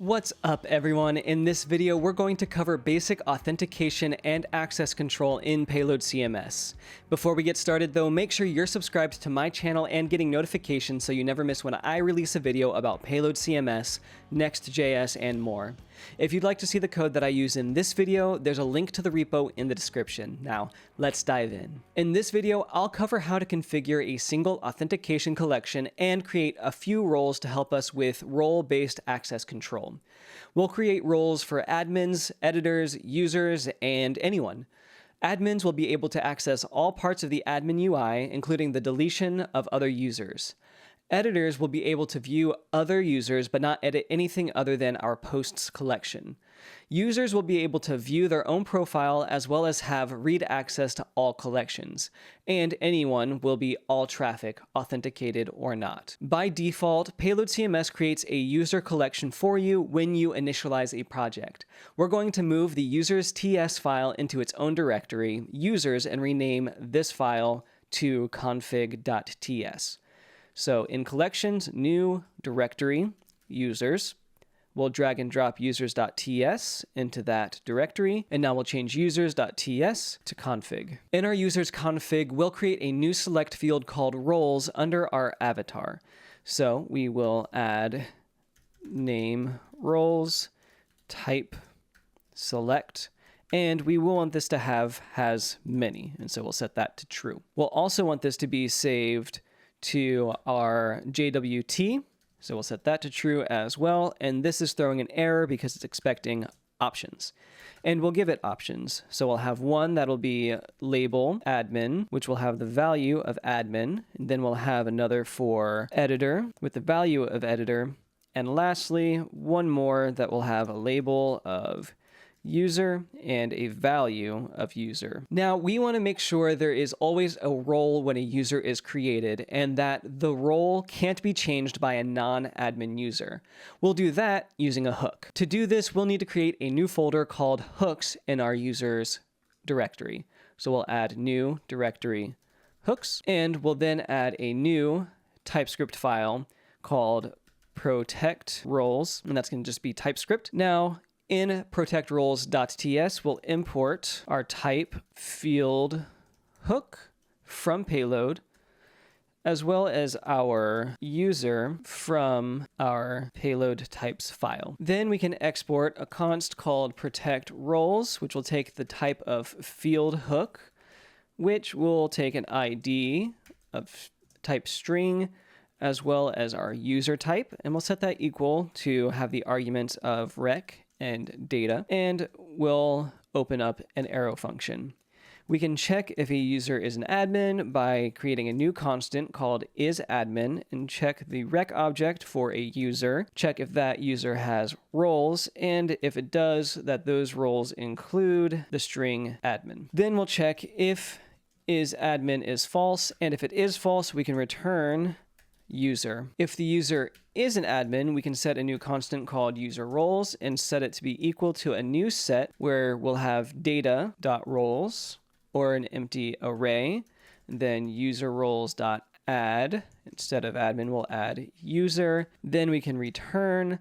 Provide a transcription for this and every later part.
What's up everyone? In this video, we're going to cover basic authentication and access control in Payload CMS. Before we get started though, make sure you're subscribed to my channel and getting notifications so you never miss when I release a video about Payload CMS, Next.js, and more. If you'd like to see the code that I use in this video, there's a link to the repo in the description. Now, let's dive in. In this video, I'll cover how to configure a single authentication collection and create a few roles to help us with role-based access control. We'll create roles for admins, editors, users, and anyone. Admins will be able to access all parts of the admin UI, including the deletion of other users. Editors will be able to view other users but not edit anything other than our posts collection. Users will be able to view their own profile as well as have read access to all collections. And anyone will be all traffic, authenticated or not. By default, Payload CMS creates a user collection for you when you initialize a project. We're going to move the users TS file into its own directory, users, and rename this file to config.ts. So in collections, new directory, users, we'll drag and drop users.ts into that directory, and now we'll change users.ts to config. In our users config, we'll create a new select field called roles under our avatar. So we will add name roles, type select, and we will want this to have has many, and so we'll set that to true. We'll also want this to be saved to our JWT, so we'll set that to true as well, and this is throwing an error because it's expecting options. And we'll give it options. So we'll have one that'll be label admin, which will have the value of admin, and then we'll have another for editor with the value of editor, and lastly, one more that will have a label of user and a value of user. Now, we want to make sure there is always a role when a user is created and that the role can't be changed by a non-admin user. We'll do that using a hook. To do this, we'll need to create a new folder called hooks in our users directory. So we'll add new directory hooks, and we'll then add a new TypeScript file called protect roles, and that's going to just be TypeScript. Now, in protectroles.ts, we'll import our type field hook from payload, as well as our user from our payload types file. Then we can export a const called protect roles, which will take the type of field hook, which will take an ID of type string, as well as our user type, and we'll set that equal to have the arguments of rec and data, and we'll open up an arrow function. We can check if a user is an admin by creating a new constant called isAdmin and check the rec object for a user, check if that user has roles, and if it does, that those roles include the string admin. Then we'll check if isAdmin is false, and if it is false, we can return user. If the user is an admin, we can set a new constant called user roles and set it to be equal to a new set where we'll have data.roles or an empty array, and then user roles.add. Instead of admin, we'll add user. Then we can return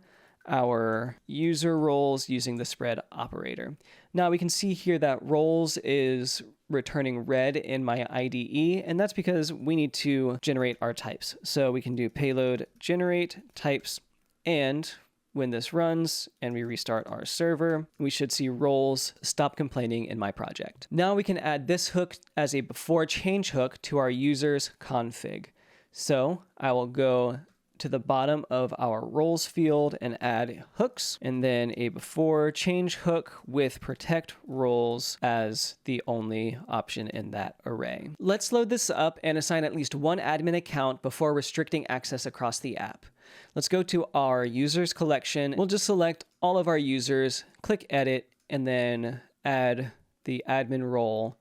our user roles using the spread operator. Now we can see here that roles is returning red in my IDE, and that's because we need to generate our types. So we can do payload generate types, and when this runs and we restart our server, we should see roles stop complaining in my project. Now we can add this hook as a before change hook to our users config. So I will go to the bottom of our roles field and add hooks, and then a before change hook with protect roles as the only option in that array. Let's load this up and assign at least one admin account before restricting access across the app. Let's go to our users collection. We'll just select all of our users, click edit, and then add the admin role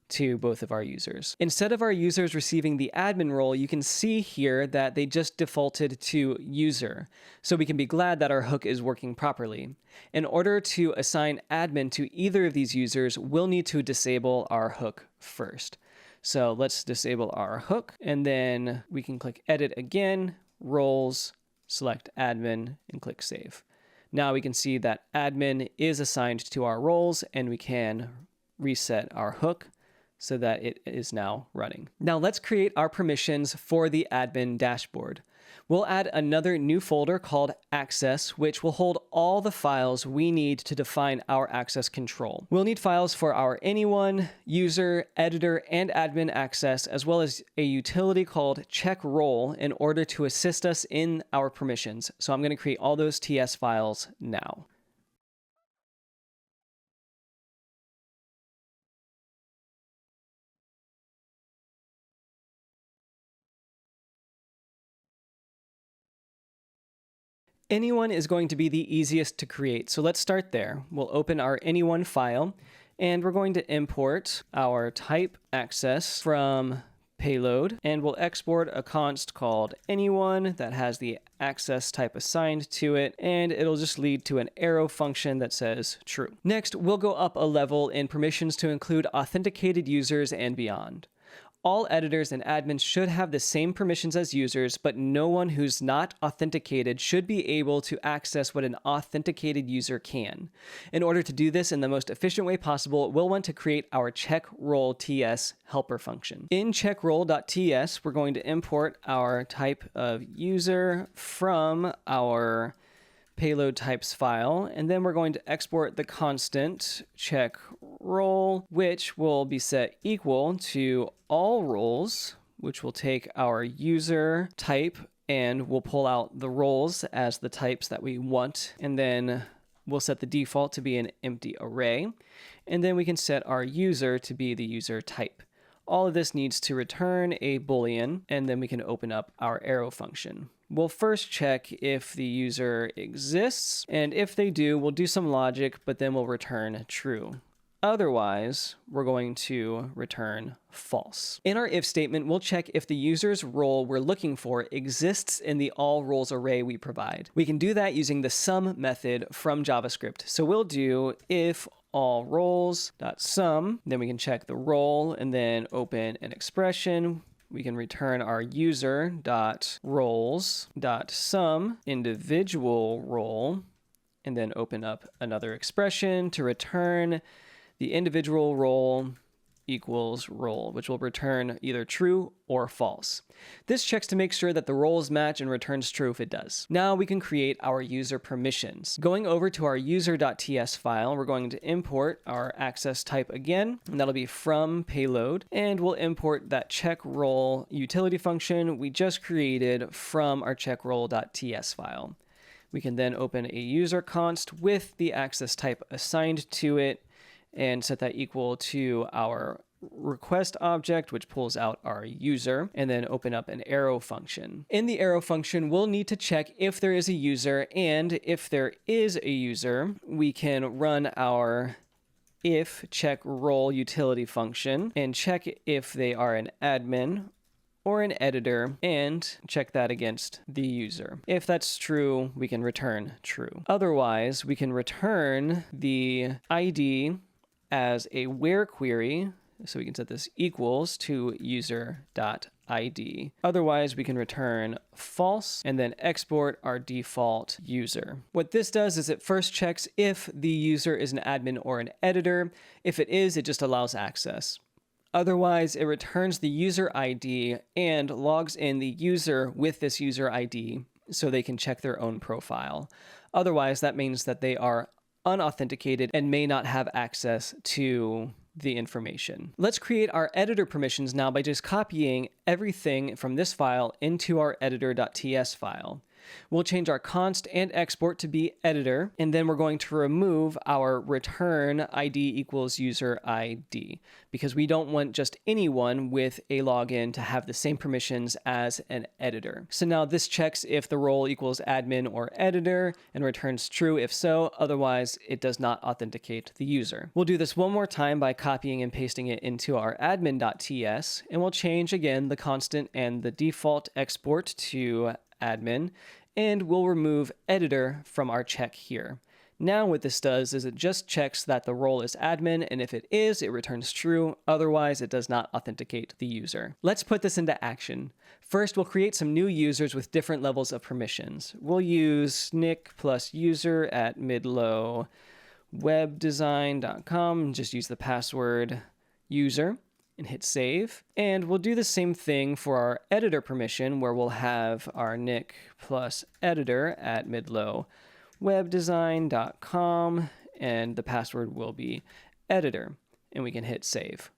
to both of our users. Instead of our users receiving the admin role, you can see here that they just defaulted to user. So we can be glad that our hook is working properly. In order to assign admin to either of these users, we'll need to disable our hook first. So let's disable our hook, and then we can click edit again, roles, select admin, and click save. Now we can see that admin is assigned to our roles, and we can reset our hook so that it is now running. Now let's create our permissions for the admin dashboard. We'll add another new folder called Access, which will hold all the files we need to define our access control. We'll need files for our anyone, user, editor, and admin access, as well as a utility called checkRole in order to assist us in our permissions. So I'm going to create all those TS files now. Anyone is going to be the easiest to create, so let's start there. We'll open our anyone file, and we're going to import our type access from payload, and we'll export a const called anyone that has the access type assigned to it, and it'll just lead to an arrow function that says true. Next, we'll go up a level in permissions to include authenticated users and beyond. All editors and admins should have the same permissions as users, but no one who's not authenticated should be able to access what an authenticated user can. In order to do this in the most efficient way possible, we'll want to create our checkRole.ts helper function. In checkRole.ts, we're going to import our type of user from our payload types file, and then we're going to export the constant checkRole, which will be set equal to all roles, which will take our user type and we'll pull out the roles as the types that we want, and then we'll set the default to be an empty array, and then we can set our user to be the user type. All of this needs to return a Boolean, and then we can open up our arrow function. We'll first check if the user exists, and if they do, we'll do some logic, but then we'll return true. Otherwise, we're going to return false. In our if statement, we'll check if the user's role we're looking for exists in the all roles array we provide. We can do that using the sum method from JavaScript. So we'll do if all roles.sum, then we can check the role and then open an expression. We can return our user.roles.sum individual role, and then open up another expression to return the individual role equals role, which will return either true or false. This checks to make sure that the roles match and returns true if it does. Now we can create our user permissions. Going over to our user.ts file, we're going to import our access type again, and that'll be from payload, and we'll import that checkRole utility function we just created from our checkRole.ts file. We can then open a user const with the access type assigned to it, and set that equal to our request object, which pulls out our user, and then open up an arrow function. In the arrow function, we'll need to check if there is a user, and if there is a user, we can run our if checkRole utility function and check if they are an admin or an editor, and check that against the user. If that's true, we can return true. Otherwise, we can return the ID as a where query, so we can set this equals to user.id. Otherwise, we can return false and then export our default user. What this does is it first checks if the user is an admin or an editor. If it is, it just allows access. Otherwise, it returns the user ID and logs in the user with this user ID so they can check their own profile. Otherwise, that means that they are unauthenticated and may not have access to the information. Let's create our editor permissions now by just copying everything from this file into our editor.ts file. We'll change our const and export to be editor, and then we're going to remove our return ID equals user ID, because we don't want just anyone with a login to have the same permissions as an editor. So now this checks if the role equals admin or editor and returns true if so, otherwise it does not authenticate the user. We'll do this one more time by copying and pasting it into our admin.ts, and we'll change again the constant and the default export to admin, and we'll remove editor from our check here. Now what this does is it just checks that the role is admin, and if it is, it returns true. Otherwise, it does not authenticate the user. Let's put this into action. First, we'll create some new users with different levels of permissions. We'll use nick plus user at midlowwebdesign.com. Just use the password user and hit save. And we'll do the same thing for our editor permission, where we'll have our nick plus editor at midlowwebdesign.com, and the password will be editor, and we can hit save.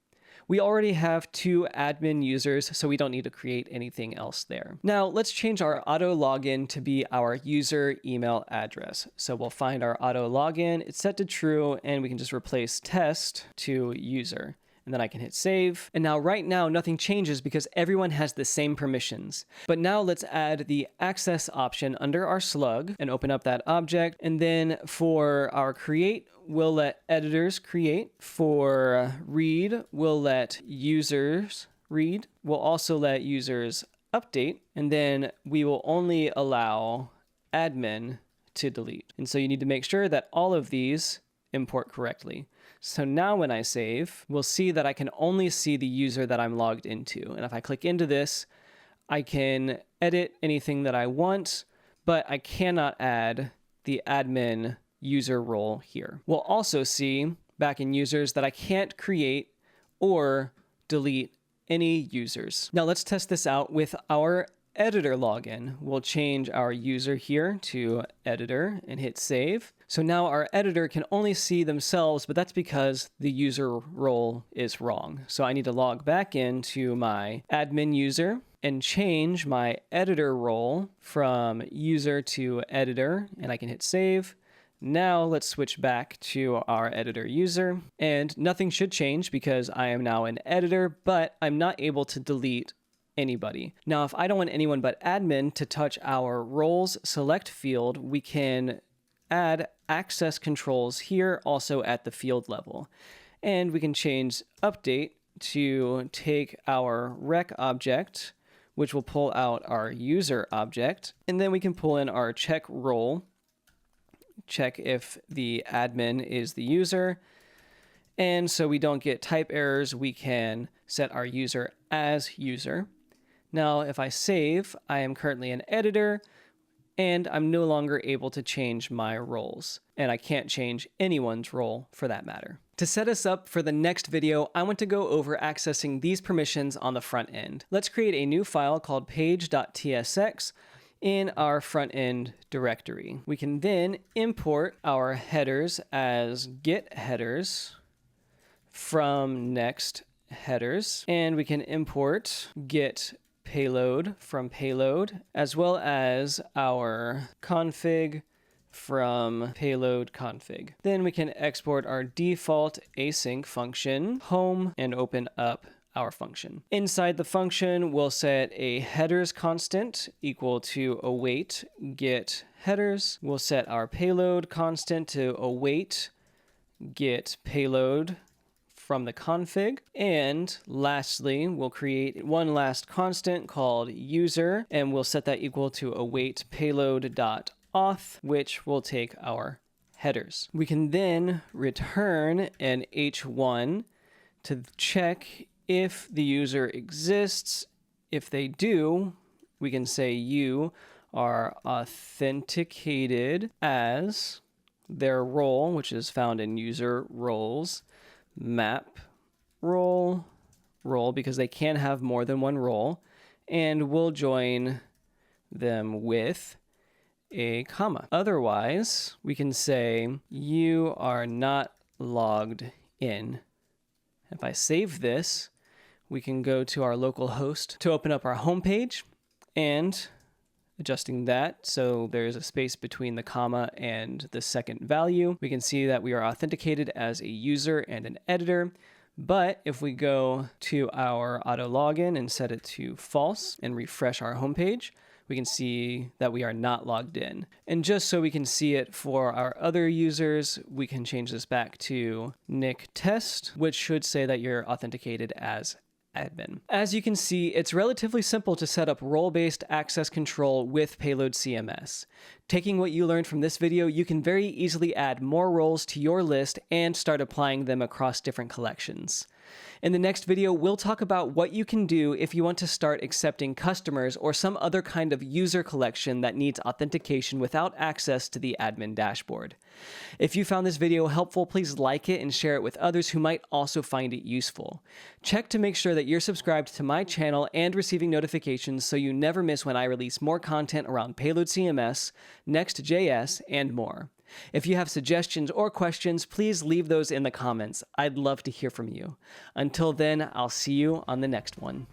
We already have 2 admin users, so we don't need to create anything else there. Now let's change our auto login to be our user email address. So we'll find our auto login, it's set to true, and we can just replace test to user. And then I can hit save. And now right now, nothing changes because everyone has the same permissions. But now let's add the access option under our slug and open up that object. And then for our create, we'll let editors create. For read, we'll let users read. We'll also let users update. And then we will only allow admin to delete. And so you need to make sure that all of these import correctly. So now when I save, we'll see that I can only see the user that I'm logged into. And if I click into this, I can edit anything that I want, but I cannot add the admin user role here. We'll also see back in users that I can't create or delete any users. Now let's test this out with our editor login. We'll change our user here to editor and hit save. So now our editor can only see themselves, but that's because the user role is wrong. So I need to log back into my admin user and change my editor role from user to editor, and I can hit save. Now let's switch back to our editor user, and nothing should change because I am now an editor, but I'm not able to delete anybody. Now, if I don't want anyone but admin to touch our roles select field, we can add access controls here also at the field level. And we can change update to take our rec object, which will pull out our user object. And then we can pull in our check role, check if the admin is the user. And so we don't get type errors, we can set our user as user. Now, if I save, I am currently an editor, and I'm no longer able to change my roles. And I can't change anyone's role for that matter. To set us up for the next video, I want to go over accessing these permissions on the front end. Let's create a new file called page.tsx in our front end directory. We can then import our headers as get headers from next headers, and we can import get payload from payload, as well as our config from payload config. Then we can export our default async function home and open up our function. Inside the function, we'll set a headers constant equal to await get headers. We'll set our payload constant to await get payload from the config. And lastly, we'll create one last constant called user, and we'll set that equal to await payload.auth, which will take our headers. We can then return an h1 to check if the user exists. If they do, we can say you are authenticated as their role, which is found in user roles, map role, because they can have more than one role, and we'll join them with a comma. Otherwise, we can say you are not logged in. If I save this, we can go to our local host to open up our home page, and adjusting that so there's a space between the comma and the second value, we can see that we are authenticated as a user and an editor. But if we go to our auto login and set it to false and refresh our homepage, we can see that we are not logged in. And just so we can see it for our other users, we can change this back to nick test, which should say that you're authenticated as admin. As you can see, it's relatively simple to set up role-based access control with Payload CMS. Taking what you learned from this video, you can very easily add more roles to your list and start applying them across different collections. In the next video, we'll talk about what you can do if you want to start accepting customers or some other kind of user collection that needs authentication without access to the admin dashboard. If you found this video helpful, please like it and share it with others who might also find it useful. Check to make sure that you're subscribed to my channel and receiving notifications so you never miss when I release more content around Payload CMS, Next.js, and more. If you have suggestions or questions, please leave those in the comments. I'd love to hear from you. Until then, I'll see you on the next one.